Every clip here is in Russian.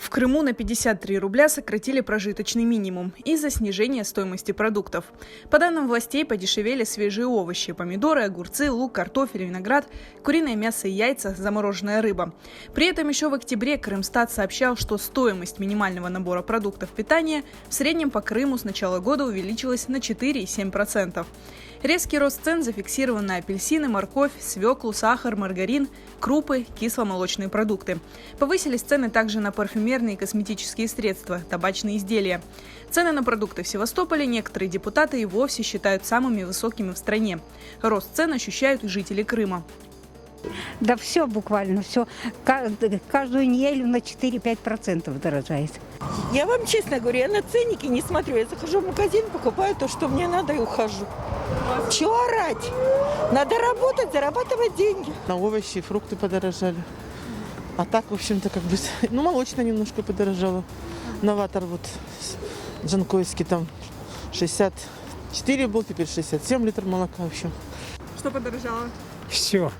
В Крыму на 53 рубля сократили прожиточный минимум из-за снижения стоимости продуктов. По данным властей, подешевели свежие овощи – помидоры, огурцы, лук, картофель, виноград, куриное мясо и яйца, замороженная рыба. При этом еще в октябре Крымстат сообщал, что стоимость минимального набора продуктов питания в среднем по Крыму с начала года увеличилась на 4,7%. Резкий рост цен зафиксирован на апельсины, морковь, свеклу, сахар, маргарин, крупы, кисломолочные продукты. Повысились цены также на парфюмерные и косметические средства, табачные изделия. Цены на продукты в Севастополе некоторые депутаты и вовсе считают самыми высокими в стране. Рост цен ощущают и жители Крыма. Да все буквально, все. Каждую неделю на 4-5% дорожает. Я вам честно говорю, я на ценники не смотрю. Я захожу в магазин, покупаю то, что мне надо, и ухожу. Чего орать? Надо работать, зарабатывать деньги. На овощи и фрукты подорожали. А так, в общем-то, молочное немножко подорожало. Новатор джанкойский там 64 был, теперь 67 литров молока, в общем. Что подорожало? Все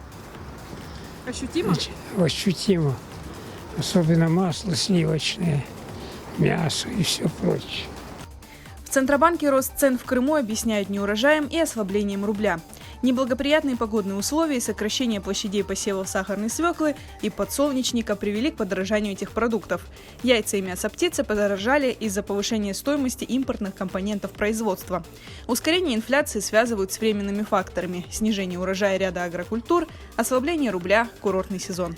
Ощутимо? ощутимо. Особенно масло сливочное, мясо и все прочее. В Центробанке рост цен в Крыму объясняют неурожаем и ослаблением рубля. Неблагоприятные погодные условия и сокращение площадей посевов сахарной свеклы и подсолнечника привели к подорожанию этих продуктов. Яйца и мясо птицы подорожали из-за повышения стоимости импортных компонентов производства. Ускорение инфляции связывают с временными факторами – снижение урожая ряда агрокультур, ослабление рубля, курортный сезон.